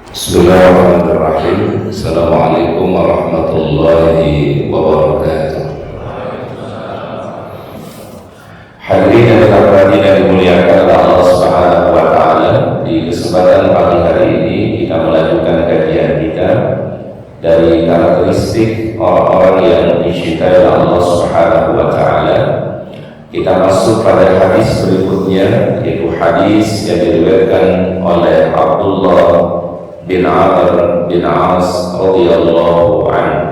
Bismillahirrahmanirrahim. Assalamualaikum warahmatullahi wabarakatuh. Hadirin yang terhormati dan dimuliakan oleh Allah Subhanahu wa taala, di kesempatan pagi hari ini kita melanjutkan kajian kita dari karakteristik orang-orang yang dicintai oleh Allah Subhanahu wa taala. Kita masuk pada hadis berikutnya, yaitu hadis yang diriwayatkan oleh Abdullah bin Amr bin As radhiyallahu anhu.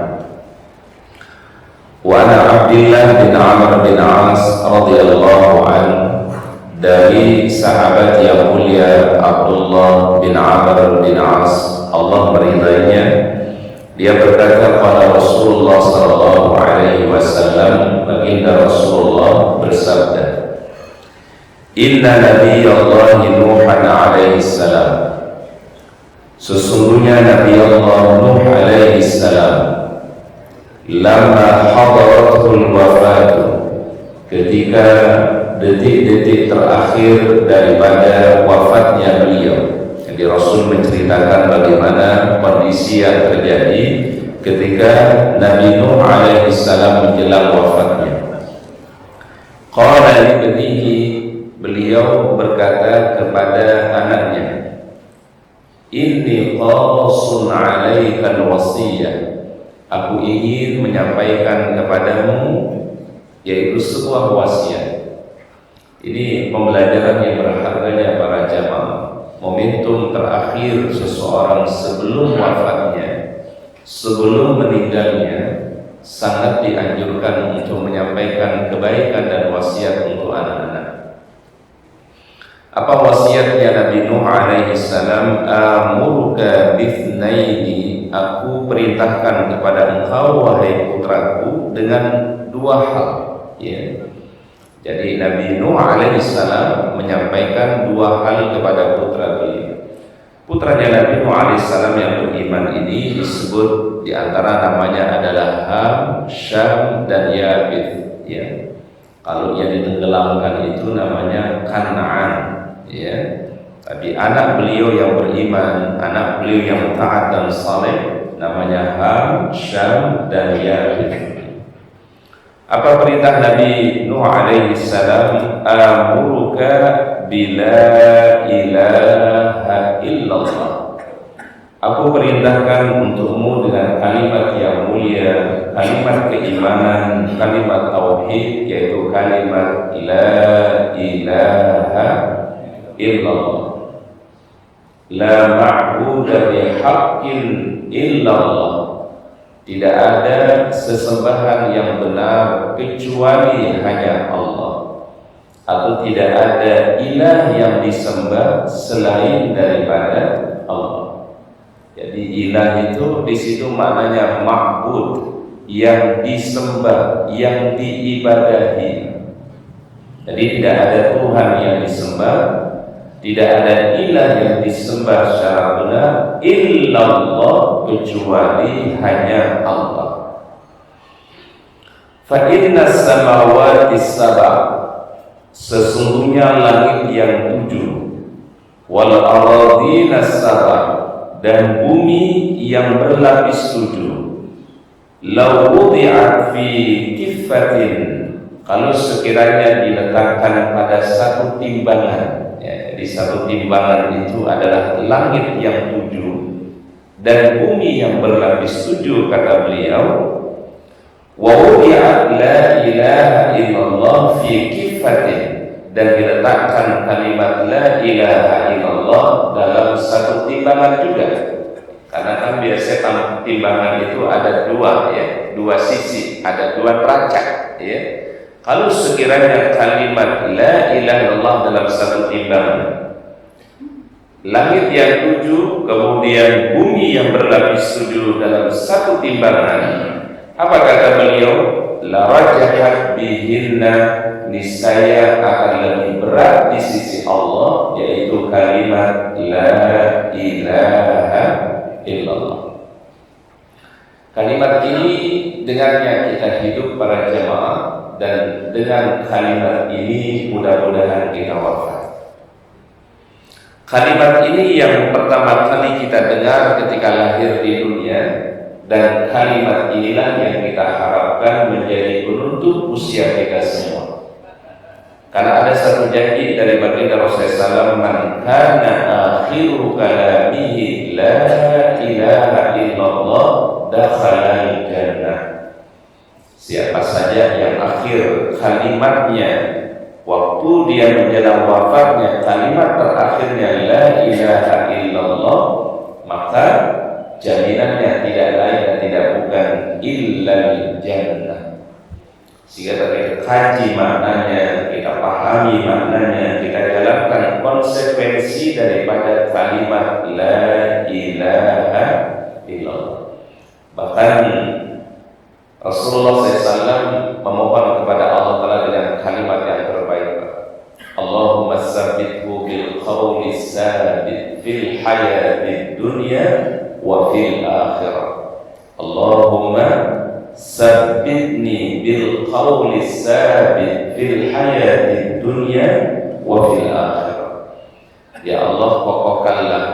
Wa ana Abdullah bin Amr bin As radhiyallahu anhu, dari sahabat yang mulia Abdullah bin Amr bin As, Allah meridainya, dia berkata kepada Rasulullah sallallahu alaihi wasallam, baginda Rasulullah bersabda, Inna Nabiyallahi Nuhan alaihi salam, sesungguhnya Nabi Allah Nuh alaihi salam, lama hadaratul wafatu, ketika detik-detik terakhir daripada wafatnya beliau. Jadi Rasul menceritakan bagaimana kondisi yang terjadi ketika Nabi Nuh alaihi salam menjelang wafatnya. Qala libnihi, beliau berkata kepada anaknya, Inni qasun 'alaikal wasiyah, aku ingin menyampaikan kepadamu yaitu sebuah wasiat. Ini pembelajaran yang berharganya para jamaah. Momentum terakhir seseorang sebelum wafatnya, sebelum meninggalnya, sangat dianjurkan untuk menyampaikan kebaikan dan wasiat untuk anak-anak. Apa wasiatnya Nabi Nuh alaihi salam? Amuruka bithnaini, aku perintahkan kepada engkau wahai putraku dengan dua hal, ya. Jadi Nabi Nuh alaihi salam menyampaikan dua hal kepada putra beliau. Putranya Nabi Nuh alaihi salam yang beriman ini disebut, di antara namanya adalah Ham, Syam dan Yafith, ya. Kalau yang ditenggelamkan itu namanya Kan'an, ya. Tapi anak beliau yang beriman, anak beliau yang taat dan saleh, namanya Ham, Syam dan Yafith. Apa perintah Nabi Nuh alaihi salam? Amuruka bila ilaha illallah, aku perintahkan untukmu dengan kalimat yang mulia, kalimat keimanan, kalimat tauhid, yaitu kalimat la ilaha illallah, la ma'budu bihaqqin illallah, tidak ada sesembahan yang benar kecuali hanya Allah, atau tidak ada ilah yang disembah selain daripada Allah. Jadi ilah itu di situ maknanya ma'bud, yang disembah, yang diibadahi. Jadi tidak ada Tuhan yang disembah, tidak ada ilah yang disembah secara benar illallah, kecuali hanya Allah. Fa inna samawati sab'a, sesungguhnya langit yang 7, wal aradina sab'a, dan bumi yang berlapis 7, law wudi'at fi kiffatin, kalau sekiranya diletakkan pada satu timbangan, ya, jadi satu timbangan itu adalah langit yang 7 dan bumi yang berlapis 7, kata beliau, wa wudi'at la ilaha illallah fi kiffatin, dan diletakkan kalimat la ilaha illallah dalam satu timbangan juga. Karena kan biasanya timbangan itu ada dua, ya, dua sisi, ada dua neraca, ya. Kalau sekiranya kalimat la ilaha illallah dalam satu timbangan, langit yang 7 kemudian bumi yang berlapis 7 dalam satu timbangan, apa kata beliau? La rajahat bihinna, niscaya akan lebih berat di sisi Allah, yaitu kalimat la ilaha illallah. Kalimat ini dengannya kita hidup para jemaah, dan dengan kalimat ini mudah-mudahan kita wafat. Kalimat ini yang pertama kali kita dengar ketika lahir di dunia, dan kalimat inilah yang kita harapkan menjadi penutup usia kita semua. Karena ada satu janji dari baginda Rasulullah SAW, man kana akhiru kalamihi la ilaha illallah dakhalal jannah. Siapa saja yang akhir kalimatnya waktu dia menjelang wafatnya, kalimat terakhirnya la ilaha illallah, maka jaminannya tidak lain dan tidak bukan illal jannah. Sehingga kita kaji maknanya, kita pahami maknanya, kita jalankan konsekuensi daripada kalimat la ilaha illallah. Bahkan Rasulullah SAW memohon kepada Allah Ta'ala dengan kalimat yang terbaik, Allahumma sabbithu bil qawli sabit fil hayati dunya wa fil akhirah. Allahumma sabbitni bil qawli sabit fil hayati dunya wa fil akhirah. Ya Allah, kokohkanlah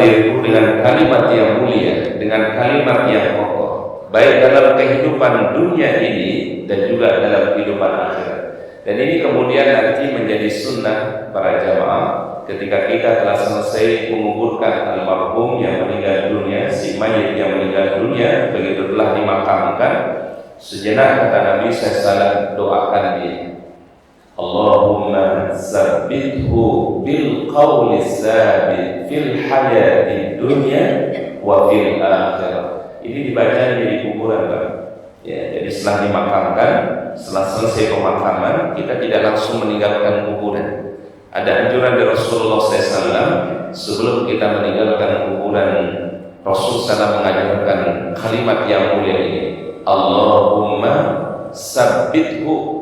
diriku dengan kalimat yang mulia, dengan kalimat yang kokoh, baik dalam kehidupan dunia ini dan juga dalam kehidupan akhirat. Dan ini kemudian nanti menjadi sunnah para jamaah ketika kita telah selesai menguburkan almarhum yang meninggal dunia, si mayit yang meninggal dunia, begitu telah dimakamkan, sejenak kata Nabi SAW, doakan dia, Allahumma sabbithu bil qawli sabit fil hayati dunya wa fil akhirah. Ini dibaca di kuburan, Pak. Ya, jadi setelah dimakamkan, setelah selesai pemakaman, kita tidak langsung meninggalkan kuburan. Ada anjuran dari Rasulullah SAW, sebelum kita meninggalkan kuburan, Rasul SAW mengajarkan kalimat yang mulia ini, Allahumma sabbithu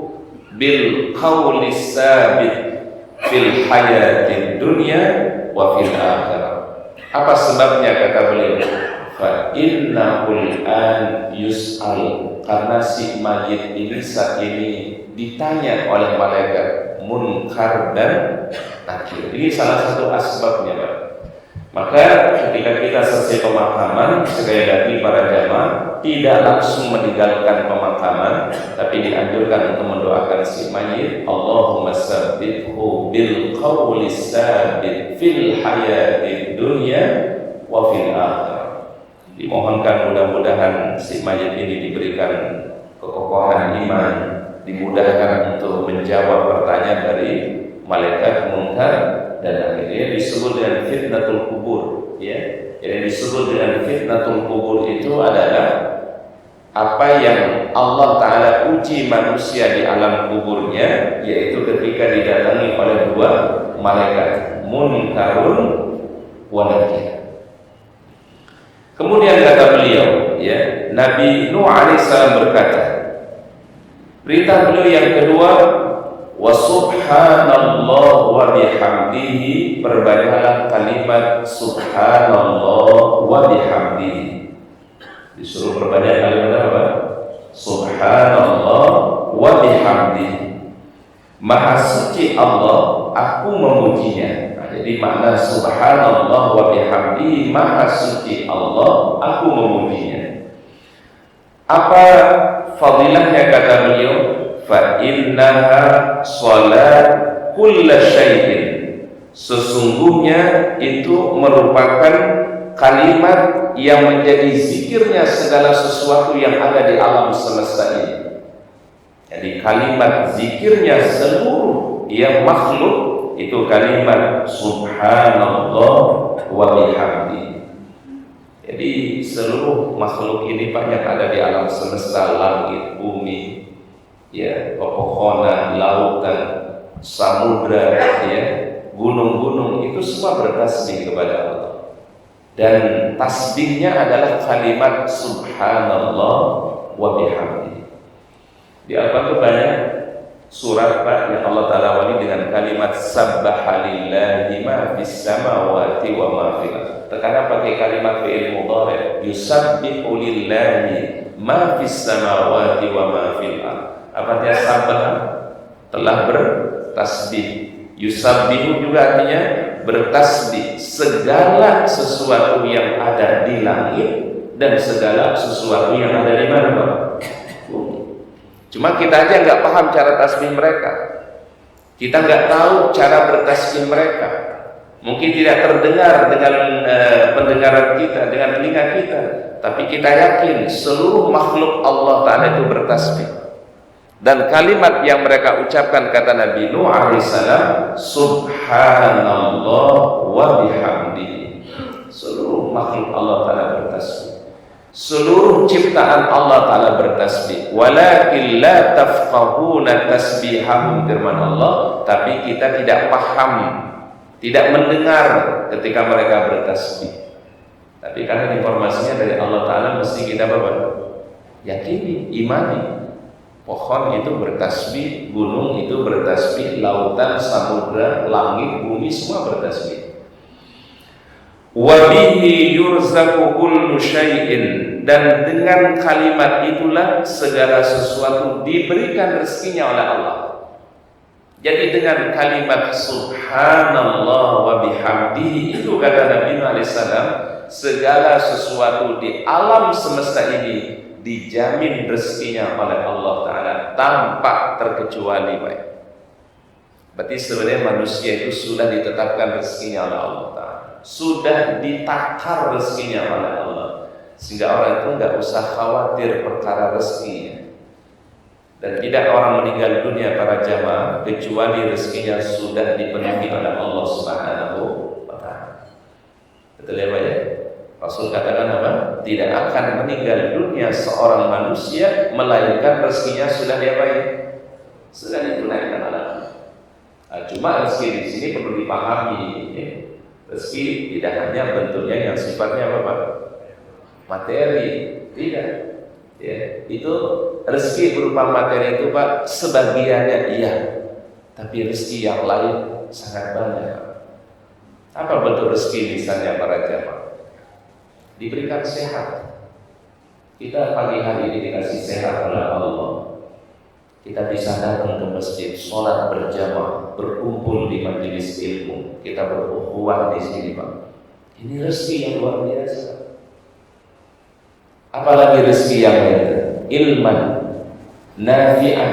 bil qawli sabit fil hayati dunya wa fil akhirah. Apa sebabnya kata beliau? Fa innahul an yus'al, karena si mayit ini saat ini ditanya oleh malaikat munkar dan nakir. Ini salah satu asbabnya, Pak. Maka ketika kita selesai pemakaman, sekali lagi para jamaah tidak langsung meninggalkan pemakaman, tapi dianjurkan untuk mendoakan si mayit, Allahumma sabbithu bil qawli sabit fil hayati dunya wa fil akhirah. Dimohonkan mudah-mudahan si mayit ini diberikan kekokohan iman, dimudahkan untuk menjawab pertanyaan dari malaikat munkar, dan akhirnya disebut dengan fitnatul kubur, ya. Yang disebut dengan fitnatul kubur itu adalah apa yang Allah Ta'ala uji manusia di alam kuburnya, yaitu ketika didatangi oleh dua malaikat, munkarun wa nakir. Kemudian kata beliau, ya, Nabi Nuh alaihissalam berkata, perintah beliau yang kedua, wa subhanallah wa bihamdihi, perbanyaklah kalimat subhanallah wa bihamdihi. Disuruh perbanyak kalimat apa? Subhanallah wa bihamdihi. Maha suci Allah, aku memujinya. Nah, jadi makna subhanallah wa bihamdihi, maha suci Allah, aku memujinya. Apa fadilahnya kata beliau? Fa innaha salat kulla syai'in, sesungguhnya itu merupakan kalimat yang menjadi zikirnya segala sesuatu yang ada di alam semesta ini. Jadi kalimat zikirnya seluruh yang makhluk itu kalimat subhanallah wa bihamdi. Jadi seluruh makhluk ini banyak ada di alam semesta, langit, bumi, ya, pepohonan, lautan, samudra, ya, gunung-gunung, itu semua bertasbih kepada Allah. Dan tasbihnya adalah kalimat subhanallah wa bihamdi. Di Al-Quran banyak surat, Pak, yang Allah Ta'ala wali dengan kalimat sabbahalillahi ma fis samawati wa ma fil ardh. Terkadang pakai kalimat fi'il mudhari', yusabbihu lillahi ma fis samawati wa ma fil ardh. Apa dia sabah? Telah bertasbih Yusabbihu juga artinya bertasbih. Segala sesuatu yang ada di langit dan segala sesuatu yang ada di mana, Pak? Cuma kita aja nggak paham cara tasbih mereka. Kita nggak tahu cara bertasbih mereka. Mungkin tidak terdengar dengan pendengaran kita, dengan telinga kita. Tapi kita yakin seluruh makhluk Allah Ta'ala itu bertasbih. Dan kalimat yang mereka ucapkan, kata Nabi Nuh alaihissalam, Subhanallah wa bihamdihi. Seluruh makhluk Allah Ta'ala bertasbih. Seluruh ciptaan Allah Ta'ala bertasbih. Walakin la tafqahuna tasbihahum, firman Allah, tapi kita tidak paham, tidak mendengar ketika mereka bertasbih. Tapi karena informasinya dari Allah Ta'ala, mesti kita yakini, imani. Pohon itu bertasbih, gunung itu bertasbih, lautan, samudra, langit, bumi semua bertasbih. Wa bihi yurzaku kullu syai'in, dan dengan kalimat itulah segala sesuatu diberikan rezekinya oleh Allah. Jadi dengan kalimat Subhanallah wa bihamdihi itu, kata Nabi alaihissalam, segala sesuatu di alam semesta ini dijamin rezekinya oleh Allah Ta'ala tanpa terkecuali, baik. Berarti sebenarnya manusia itu sudah ditetapkan rezekinya oleh Allah Ta'ala, sudah ditakar rezekinya oleh Allah, sehingga orang itu nggak usah khawatir perkara rezekinya. Dan tidak orang meninggal dunia para jamaah kecuali rezekinya sudah dipenuhi oleh Allah Subhanahu wa Ta'ala. Betul ya, Pak ya? Rasul katakan apa? Tidak akan meninggal dunia seorang manusia melainkan rezekinya sudah diapain? Sudah ditunaikan oleh Allah. Nah, cuma rezeki di sini perlu dipahami, ya. Rezeki tidak hanya bentuknya yang sifatnya apa, Pak? Materi, tidak. Ya, itu rezeki berupa materi itu, Pak, sebagiannya iya, tapi rezeki yang lain sangat banyak. Apa bentuk rezeki misalnya para jamaah? Diberikan sehat. Kita pagi hari ini dikasih sehat oleh Allah. Kita bisa datang ke masjid, sholat berjamaah, berkumpul di majelis ilmu. Kita berukhuwah di sini, Pak. Ini rezeki yang luar biasa. Apalagi rezeki yang lain, ilman nafi'ah,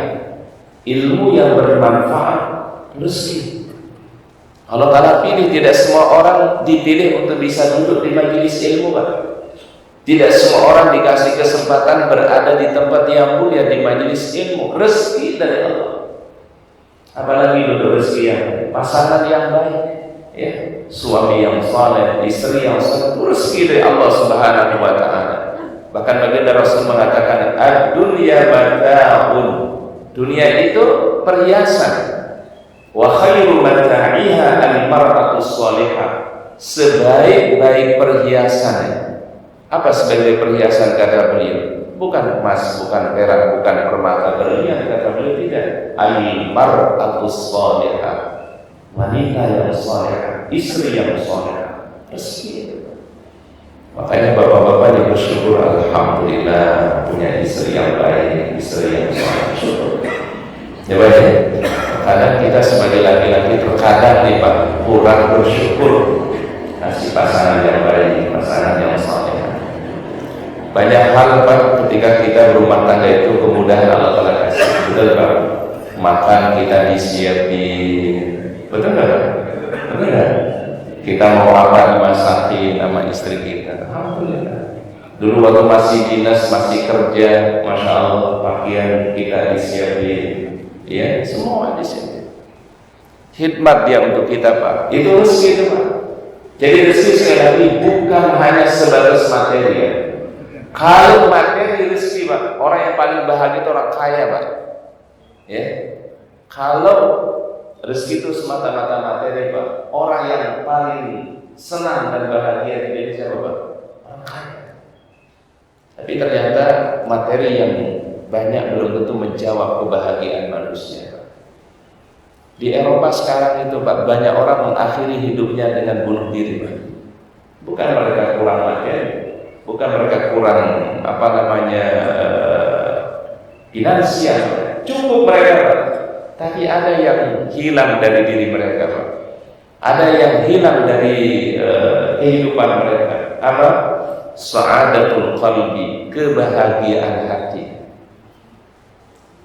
ilmu yang bermanfaat, rezeki. Allah Ta'ala pilih, tidak semua orang dipilih untuk bisa duduk di majelis ilmu, Pak. Tidak semua orang dikasih kesempatan berada di tempat yang mulia, di majelis ilmu. Rezeki dari Allah. Apalagi duduk rezeki yang pasangan yang baik, ya, suami yang saleh, istri yang saleh, itu rezeki dari Allah Subhanahu wa Ta'ala. Bahkan baginda Rasul mengatakan, ad-dunya mata'un, dunia itu perhiasan. Wa khairu mata'iha al-mar'atu shalihah, sebaik-baik perhiasan. Apa sebaik perhiasan, kata beliau? Bukan emas, bukan perak, bukan permata, berlian, kata beliau, tidak. Al-mar'atu shalihah, wanita yang salihah, istri yang salihah. Rezeki. Makanya bapak-bapak bersyukur, alhamdulillah punya istri yang baik, istri yang salihah. Ya, baik. Kadang kita sebagai laki-laki terkadang nih, Pak, kurang bersyukur kasih pasangan yang baik, pasangan yang saleh. Banyak hal, Pak, ketika kita berumah tangga itu kemudahan Allah Ta'ala kasih. Betul, Pak? Makan kita disiapin, betul nggak? Betul nggak? Kita mau apa dimasakin sama istri kita. Alhamdulillah. Dulu waktu masih dinas, masih kerja, masya Allah, pakaian kita disiapin. Ya, semua di sini. Khidmat dia untuk kita, Pak. Itu rezeki itu, Pak. Jadi rezeki sekali lagi bukan hanya sebatas materi, ya. Kalau materi rezeki, Pak, orang yang paling bahagia itu orang kaya, Pak. Ya. Kalau rezeki itu semata-mata materi, Pak, orang yang paling senang dan bahagia di Indonesia, Pak, orang kaya. Tapi ternyata materi yang banyak belum tentu menjawab kebahagiaan manusia. Di Eropa sekarang itu, Pak, banyak orang mengakhiri hidupnya dengan bunuh diri, Pak. Bukan mereka kurang materi, bukan mereka kurang finansial, cukup mereka, Pak. tapi ada yang hilang dari diri mereka, Pak. Ada yang hilang dari kehidupan mereka. Apa? Sa'adatul qalbi, kebahagiaan hati.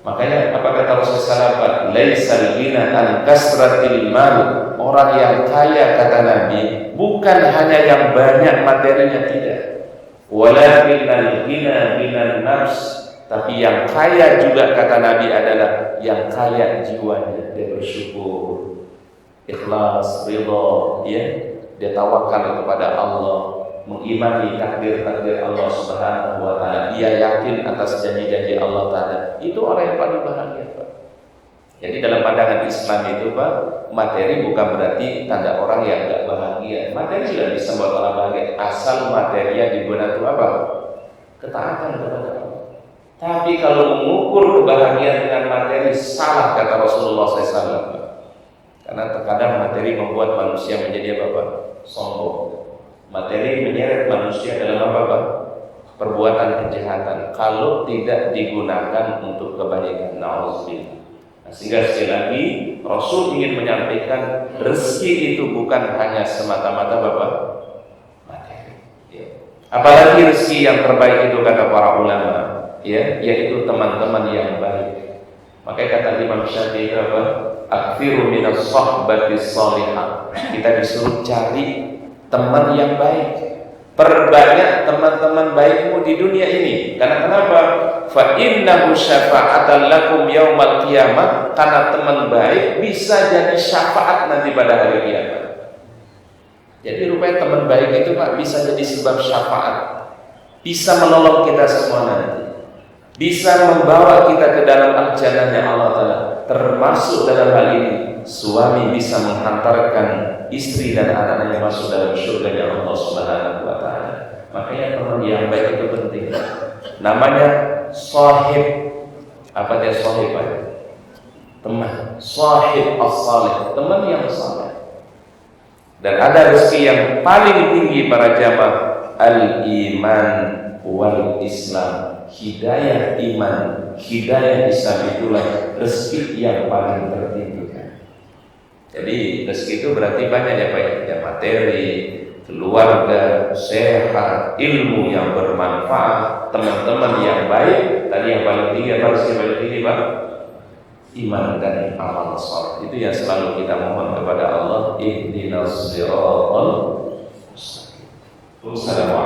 Makanya apa kata Rasulullah SAW? Laisal ghina an kasratil mal. Orang yang kaya, kata Nabi, bukan hanya yang banyak materinya, tidak. Walakinnal ghina ghinan nafs. Tapi yang kaya juga, kata Nabi, adalah yang kaya jiwanya. Dia bersyukur, ikhlas, ridha, ya. Dia tawakal kepada Allah, mengimani takdir-takdir Allah Subhanahu wa taala. Dia yakin atas janji-janji Allah taala. Itu orang yang paling bahagia, Pak. Jadi dalam pandangan Islam itu, Pak, materi bukan berarti tanda orang yang enggak bahagia. Materi sudah bisa membuat orang bahagia asal materinya digunakan untuk apa? Ketaatan kepada Allah. Tapi kalau mengukur kebahagiaan dengan materi, salah, kata Rasulullah SAW. Karena terkadang materi membuat manusia menjadi apa, Pak? Sombong. Materi menyeret manusia dalam apa, Pak? Perbuatan kejahatan kalau tidak digunakan untuk kebaikan. Nauzubillah. Nah, sehingga sekali lagi Rasul ingin menyampaikan rezeki itu bukan hanya semata-mata Bapak materi. Ya. Apalagi rezeki yang terbaik itu, kata para ulama, ya, yaitu teman-teman yang baik. Makanya kata Imam Syafi'i itu apa? Aktsiru minas sohbati sholihah. Kita disuruh cari teman yang baik. Perbanyak teman-teman baikmu di dunia ini. Karena kenapa? Fa innahu syafa'atan lakum yaumal qiyamah. Karena teman baik bisa jadi syafaat nanti pada hari kiamat. Jadi rupanya teman baik itu, Pak, bisa jadi sebab syafaat. Bisa menolong kita semua nanti. Bisa membawa kita ke dalam al-jannahnya Allah Ta'ala. Termasuk dalam hal ini, suami bisa menghantarkan istri dan anak-anaknya masuk dalam surganya Allah Subhanahu wa taala. Makanya teman yang baik itu penting. Namanya sahib. Apa dia sahib, Pak? Teman. Sahib as-salih, teman yang saleh. Dan ada rezeki yang paling tinggi para jamaah, al-iman wal Islam. Hidayah iman, hidayah Islam, itulah rezeki yang paling tertinggi. Jadi rezeki itu berarti banyak ya, Pak, ya, materi, keluarga, sehat, ilmu yang bermanfaat, teman-teman yang baik. Tadi yang paling tinggi apa? Rezeki yang paling tinggi, Pak? Iman dan amal saleh. Itu yang selalu kita mohon kepada Allah. Ihdinas siratal mustaqim. Assalamualaikum.